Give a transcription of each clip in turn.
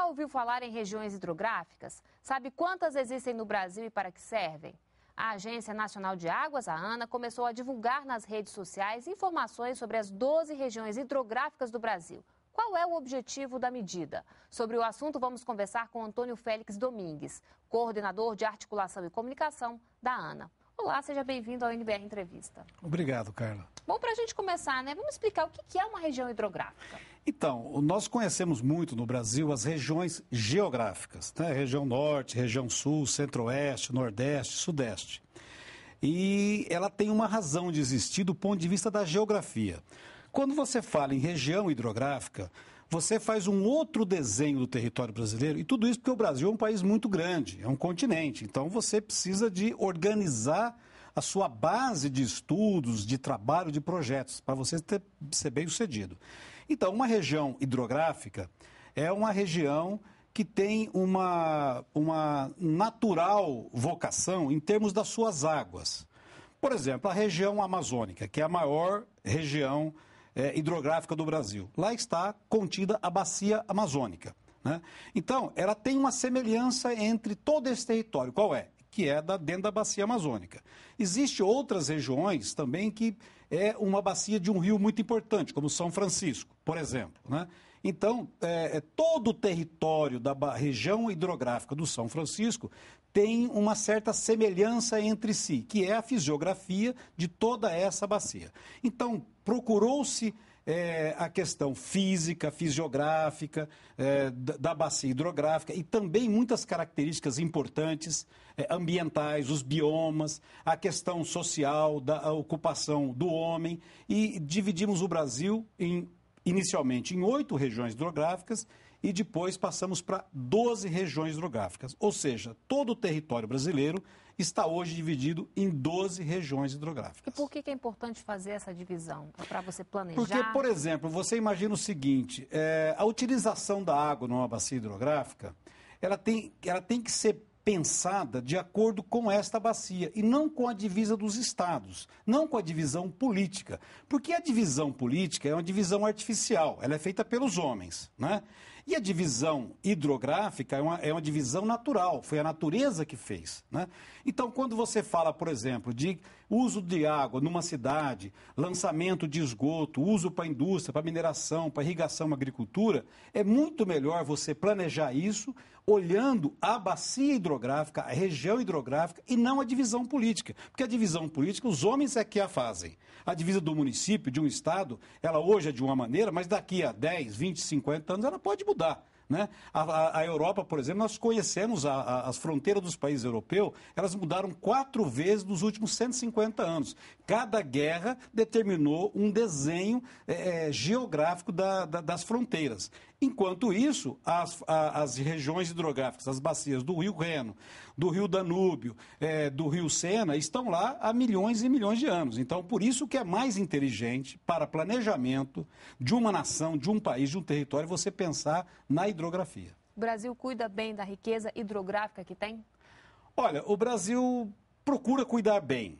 ouviu falar em regiões hidrográficas? Sabe quantas existem no Brasil e para que servem? A Agência Nacional de Águas, a ANA, começou a divulgar nas redes sociais informações sobre as 12 regiões hidrográficas do Brasil. Qual é o objetivo da medida? Sobre o assunto, vamos conversar com Antônio Félix Domingues, coordenador de articulação e comunicação da ANA. Olá, seja bem-vindo ao NBR Entrevista. Obrigado, Carla. Bom, para a gente começar, vamos explicar o que é uma região hidrográfica. Então, nós conhecemos muito no Brasil as regiões geográficas, né? Região Norte, região Sul, Centro-Oeste, Nordeste, Sudeste. E ela tem uma razão de existir do ponto de vista da geografia. Quando você fala em região hidrográfica, você faz um outro desenho do território brasileiro, e tudo isso porque o Brasil é um país muito grande, é um continente. Então, você precisa de organizar a sua base de estudos, de trabalho, de projetos, para você ser bem-sucedido. Então, uma região hidrográfica é uma região que tem uma natural vocação em termos das suas águas. Por exemplo, a região amazônica, que é a maior região hidrográfica do Brasil. Lá está contida a bacia amazônica, né? Então, ela tem uma semelhança entre todo esse território. Qual é? Que é dentro da bacia amazônica. Existem outras regiões também que é uma bacia de um rio muito importante, como São Francisco, por exemplo, né? Então, todo o território da região hidrográfica do São Francisco tem uma certa semelhança entre si, que é a fisiografia de toda essa bacia. Então, procurou-se a questão física, fisiográfica da bacia hidrográfica e também muitas características importantes ambientais, os biomas, a questão social, da ocupação do homem, e dividimos o Brasil inicialmente em 8 regiões hidrográficas e depois passamos para 12 regiões hidrográficas. Ou seja, todo o território brasileiro está hoje dividido em 12 regiões hidrográficas. E por que é importante fazer essa divisão? É para você planejar? Porque, por exemplo, você imagina o seguinte, a utilização da água numa bacia hidrográfica, ela tem que ser pensada de acordo com esta bacia e não com a divisa dos estados, não com a divisão política. Porque a divisão política é uma divisão artificial, ela é feita pelos homens, né? E a divisão hidrográfica é uma divisão natural, foi a natureza que fez, né? Então, quando você fala, por exemplo, de uso de água numa cidade, lançamento de esgoto, uso para a indústria, para mineração, para irrigação, agricultura, é muito melhor você planejar isso olhando a bacia hidrográfica, a região hidrográfica e não a divisão política. Porque a divisão política, os homens é que a fazem. A divisa do município, de um estado, ela hoje é de uma maneira, mas daqui a 10, 20, 50 anos ela pode mudar, né? A Europa, por exemplo, nós conhecemos as fronteiras dos países europeus, elas mudaram 4 vezes nos últimos 150 anos. Cada guerra determinou um desenho geográfico das fronteiras. Enquanto isso, as regiões hidrográficas, as bacias do Rio Reno, do Rio Danúbio, do Rio Sena, estão lá há milhões e milhões de anos. Então, por isso que é mais inteligente para planejamento de uma nação, de um país, de um território, você pensar na hidrografia. O Brasil cuida bem da riqueza hidrográfica que tem? Olha, o Brasil procura cuidar bem.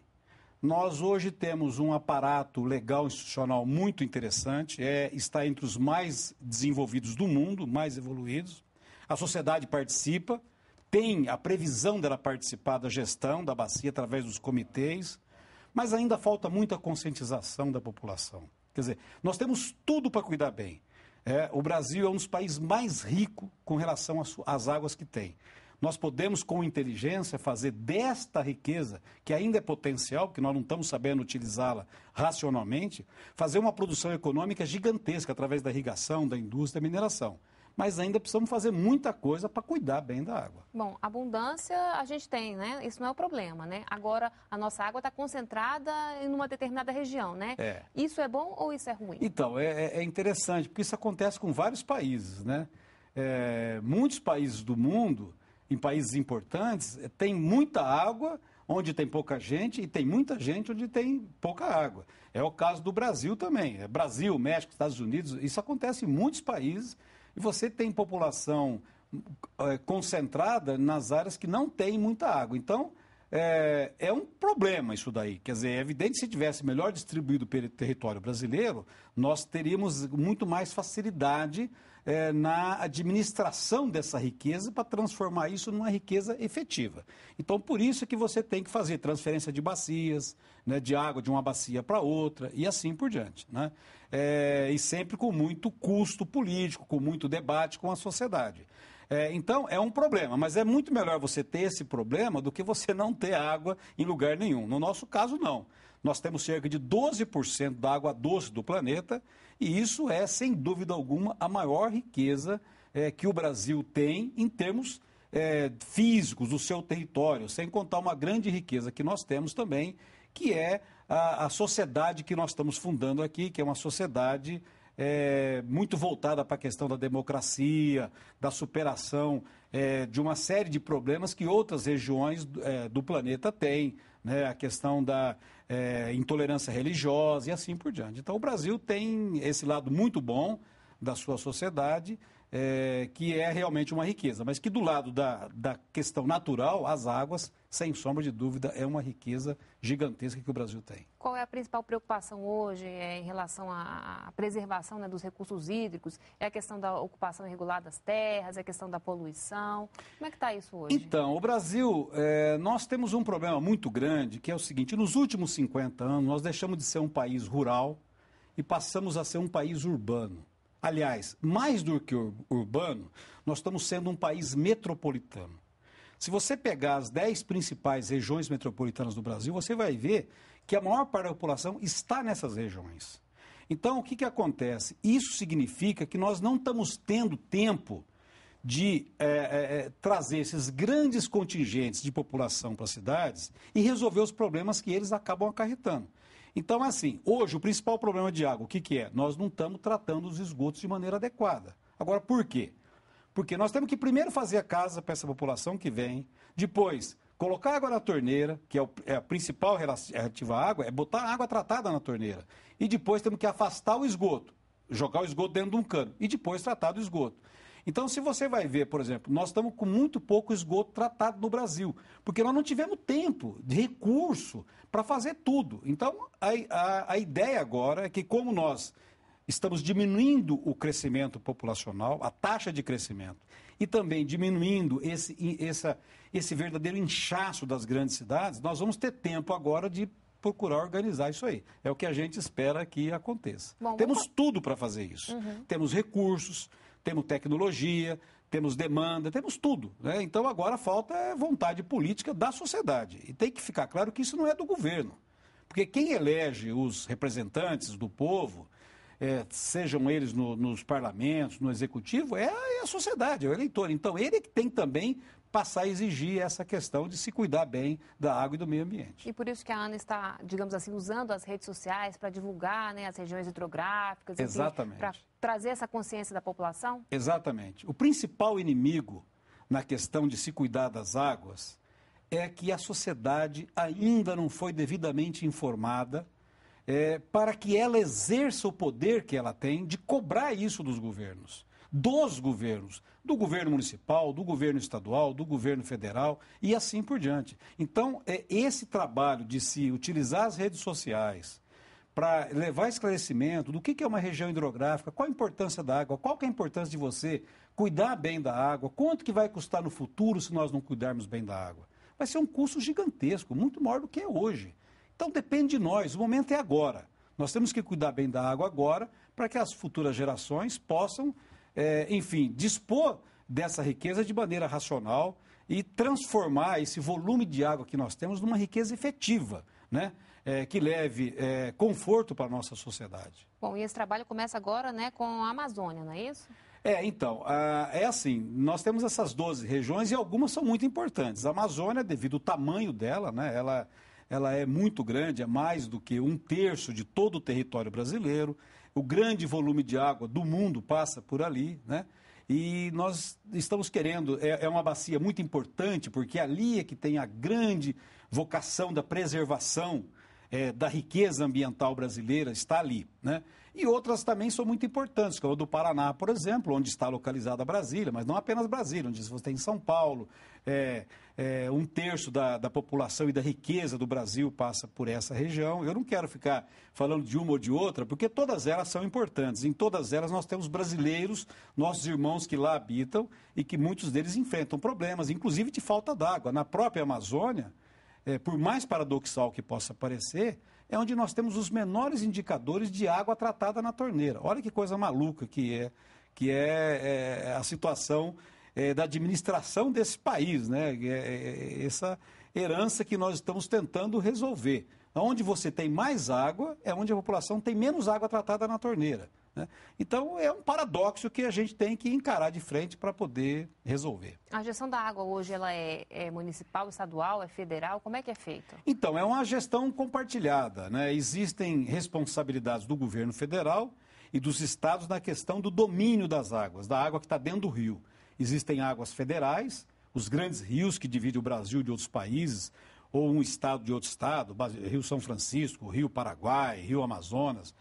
Nós hoje temos um aparato legal institucional muito interessante, está entre os mais desenvolvidos do mundo, mais evoluídos. A sociedade participa, tem a previsão dela participar da gestão da bacia através dos comitês, mas ainda falta muita conscientização da população. Quer dizer, nós temos tudo para cuidar bem. O Brasil é um dos países mais ricos com relação às águas que tem. Nós podemos, com inteligência, fazer desta riqueza, que ainda é potencial, porque nós não estamos sabendo utilizá-la racionalmente, fazer uma produção econômica gigantesca através da irrigação, da indústria, da mineração. Mas ainda precisamos fazer muita coisa para cuidar bem da água. Bom, abundância a gente tem, né? Isso não é o problema, né? Agora, a nossa água está concentrada em uma determinada região, né? Isso é bom ou isso é ruim? Então, é interessante, porque isso acontece com vários países, né? Muitos países do mundo, em países importantes, tem muita água onde tem pouca gente e tem muita gente onde tem pouca água. É o caso do Brasil também. Brasil, México, Estados Unidos, isso acontece em muitos países e você tem população concentrada nas áreas que não tem muita água. Então, é um problema isso daí. Quer dizer, é evidente que se tivesse melhor distribuído pelo território brasileiro, nós teríamos muito mais facilidade na administração dessa riqueza para transformar isso numa riqueza efetiva. Então, por isso que você tem que fazer transferência de bacias, né, de água de uma bacia para outra e assim por diante, né? E sempre com muito custo político, com muito debate com a sociedade. Então, é um problema, mas é muito melhor você ter esse problema do que você não ter água em lugar nenhum. No nosso caso, não. Nós temos cerca de 12% da água doce do planeta e isso é, sem dúvida alguma, a maior riqueza que o Brasil tem em termos físicos do seu território, sem contar uma grande riqueza que nós temos também, que é a sociedade que nós estamos fundando aqui, que é uma sociedade muito voltada para a questão da democracia, da superação de uma série de problemas que outras regiões do planeta têm, né? A questão da intolerância religiosa e assim por diante. Então, o Brasil tem esse lado muito bom da sua sociedade, que é realmente uma riqueza, mas que do lado da questão natural, as águas, sem sombra de dúvida, é uma riqueza gigantesca que o Brasil tem. Qual é a principal preocupação hoje em relação à preservação, né, dos recursos hídricos? É a questão da ocupação irregular das terras, é a questão da poluição? Como é que está isso hoje? Então, o Brasil, nós temos um problema muito grande, que é o seguinte: nos últimos 50 anos, nós deixamos de ser um país rural e passamos a ser um país urbano. Aliás, mais do que urbano, nós estamos sendo um país metropolitano. Se você pegar as 10 principais regiões metropolitanas do Brasil, você vai ver que a maior parte da população está nessas regiões. Então, o que acontece? Isso significa que nós não estamos tendo tempo de trazer esses grandes contingentes de população para as cidades e resolver os problemas que eles acabam acarretando. Então, assim, hoje o principal problema de água, o que é? Nós não estamos tratando os esgotos de maneira adequada. Agora, por quê? Porque nós temos que primeiro fazer a casa para essa população que vem, depois colocar água na torneira, que é a principal relativa à água, é botar água tratada na torneira. E depois temos que afastar o esgoto, jogar o esgoto dentro de um cano e depois tratar do esgoto. Então, se você vai ver, por exemplo, nós estamos com muito pouco esgoto tratado no Brasil, porque nós não tivemos tempo, de recurso, para fazer tudo. Então, a ideia agora é que, como nós estamos diminuindo o crescimento populacional, a taxa de crescimento, e também diminuindo esse verdadeiro inchaço das grandes cidades, nós vamos ter tempo agora de procurar organizar isso aí. É o que a gente espera que aconteça. Temos tudo para fazer isso. Temos recursos, temos tecnologia, temos demanda, temos tudo, né? Então agora falta vontade política da sociedade. E tem que ficar claro que isso não é do governo. Porque quem elege os representantes do povo, sejam eles nos parlamentos, no executivo, é a sociedade, é o eleitor. Então ele que tem também passar a exigir essa questão de se cuidar bem da água e do meio ambiente. E por isso que a Ana está, digamos assim, usando as redes sociais para divulgar, né, as regiões hidrográficas, exatamente, para trazer essa consciência da população? Exatamente. O principal inimigo na questão de se cuidar das águas é que a sociedade ainda não foi devidamente informada para que ela exerça o poder que ela tem de cobrar isso dos governos. Do governo municipal, do governo estadual, do governo federal e assim por diante. Então, esse trabalho de se utilizar as redes sociais para levar esclarecimento do que é uma região hidrográfica, qual a importância da água, qual que é a importância de você cuidar bem da água, quanto que vai custar no futuro se nós não cuidarmos bem da água. Vai ser um custo gigantesco, muito maior do que é hoje. Então, depende de nós, o momento é agora. Nós temos que cuidar bem da água agora para que as futuras gerações possam enfim, dispor dessa riqueza de maneira racional e transformar esse volume de água que nós temos numa riqueza efetiva, né? Que leve conforto para a nossa sociedade. Bom, e esse trabalho começa agora, né, com a Amazônia, não é isso? Então, é assim, nós temos essas 12 regiões e algumas são muito importantes. A Amazônia, devido ao tamanho dela, né, ela é muito grande, é mais do que 1/3 de todo o território brasileiro. O grande volume de água do mundo passa por ali, né? E nós estamos querendo, é uma bacia muito importante, porque ali é que tem a grande vocação da preservação da riqueza ambiental brasileira está ali, né? E outras também são muito importantes, como a do Paraná, por exemplo, onde está localizada Brasília, mas não apenas Brasília, onde você tem São Paulo, um terço da população e da riqueza do Brasil passa por essa região. Eu não quero ficar falando de uma ou de outra, porque todas elas são importantes. Em todas elas nós temos brasileiros, nossos irmãos que lá habitam e que muitos deles enfrentam problemas, inclusive de falta d'água. Na própria Amazônia, por mais paradoxal que possa parecer, é onde nós temos os menores indicadores de água tratada na torneira. Olha que coisa maluca que é a situação da administração desse país, né? Essa herança que nós estamos tentando resolver. Onde você tem mais água, é onde a população tem menos água tratada na torneira, né? Então, é um paradoxo que a gente tem que encarar de frente para poder resolver. A gestão da água hoje ela é municipal, estadual, é federal? Como é que é feito? Então, é uma gestão compartilhada, né? Existem responsabilidades do governo federal e dos estados na questão do domínio das águas, da água que está dentro do rio. Existem águas federais, os grandes rios que dividem o Brasil de outros países, ou um estado de outro estado, Rio São Francisco, Rio Paraguai, Rio Amazonas.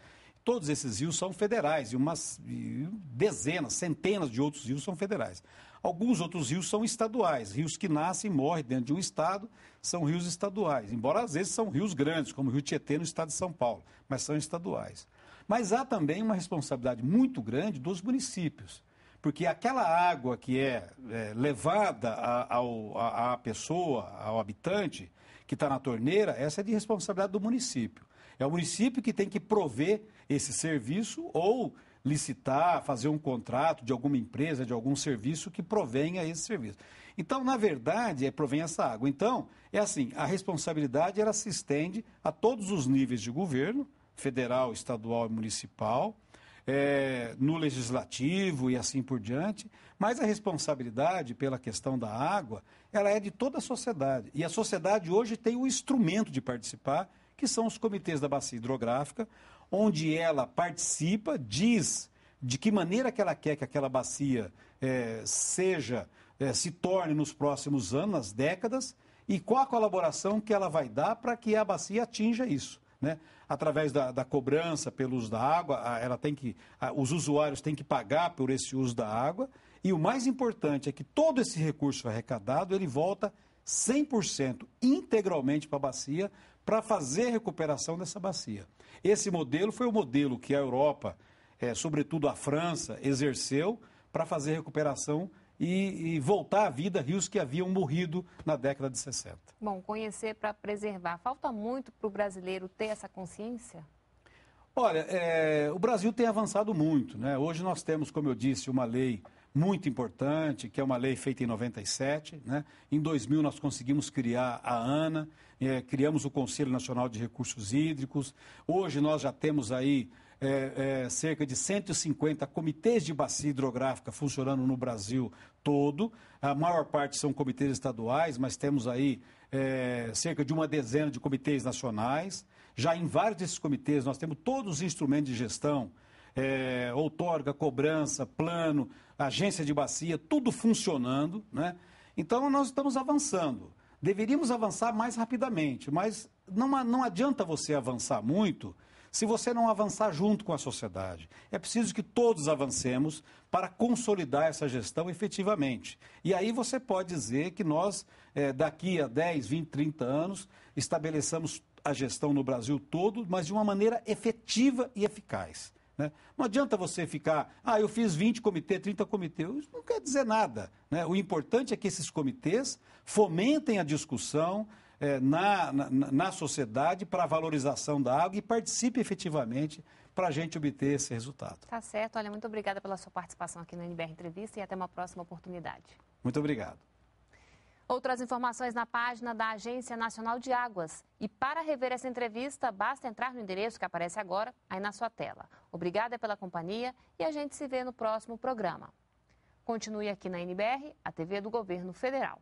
Todos esses rios são federais e dezenas, centenas de outros rios são federais. Alguns outros rios são estaduais, rios que nascem e morrem dentro de um estado, são rios estaduais, embora às vezes são rios grandes, como o Rio Tietê no estado de São Paulo, mas são estaduais. Mas há também uma responsabilidade muito grande dos municípios, porque aquela água que é levada à pessoa, ao habitante, que está na torneira, essa é de responsabilidade do município. É o município que tem que prover esse serviço ou licitar, fazer um contrato de alguma empresa, de algum serviço que provenha esse serviço. Então, na verdade, provém essa água. Então, é assim, a responsabilidade ela se estende a todos os níveis de governo, federal, estadual e municipal, no legislativo e assim por diante, mas a responsabilidade pela questão da água, ela é de toda a sociedade. E a sociedade hoje tem o instrumento de participar, que são os comitês da bacia hidrográfica, onde ela participa, diz de que maneira que ela quer que aquela bacia se torne nos próximos anos, nas décadas, e qual a colaboração que ela vai dar para que a bacia atinja isso, né? Através da cobrança pelo uso da água, os usuários têm que pagar por esse uso da água, e o mais importante é que todo esse recurso arrecadado, ele volta 100% integralmente para a bacia, para fazer a recuperação dessa bacia. Esse modelo foi o modelo que a Europa, sobretudo a França, exerceu para fazer a recuperação e voltar à vida rios que haviam morrido na década de 60. Bom, conhecer para preservar. Falta muito para o brasileiro ter essa consciência? Olha, o Brasil tem avançado muito, né? Hoje nós temos, como eu disse, uma lei muito importante, que é uma lei feita em 97, né? Em 2000 nós conseguimos criar a ANA, criamos o Conselho Nacional de Recursos Hídricos. Hoje nós já temos aí cerca de 150 comitês de bacia hidrográfica funcionando no Brasil todo. A maior parte são comitês estaduais, mas temos aí cerca de uma dezena de comitês nacionais. Já em vários desses comitês nós temos todos os instrumentos de gestão, outorga, cobrança, plano, agência de bacia, tudo funcionando, né? Então nós estamos avançando. Deveríamos avançar mais rapidamente, mas não adianta você avançar muito se você não avançar junto com a sociedade. É preciso que todos avancemos para consolidar essa gestão efetivamente. E aí você pode dizer que nós, daqui a 10, 20, 30 anos, estabeleçamos a gestão no Brasil todo, mas de uma maneira efetiva e eficaz, né? Não adianta você ficar, eu fiz 20 comitês, 30 comitês, isso não quer dizer nada, né? O importante é que esses comitês fomentem a discussão na sociedade para a valorização da água e participe efetivamente para a gente obter esse resultado. Tá certo. Olha, muito obrigada pela sua participação aqui no NBR Entrevista e até uma próxima oportunidade. Muito obrigado. Outras informações na página da Agência Nacional de Águas. E para rever essa entrevista, basta entrar no endereço que aparece agora, aí na sua tela. Obrigada pela companhia e a gente se vê no próximo programa. Continue aqui na NBR, a TV do Governo Federal.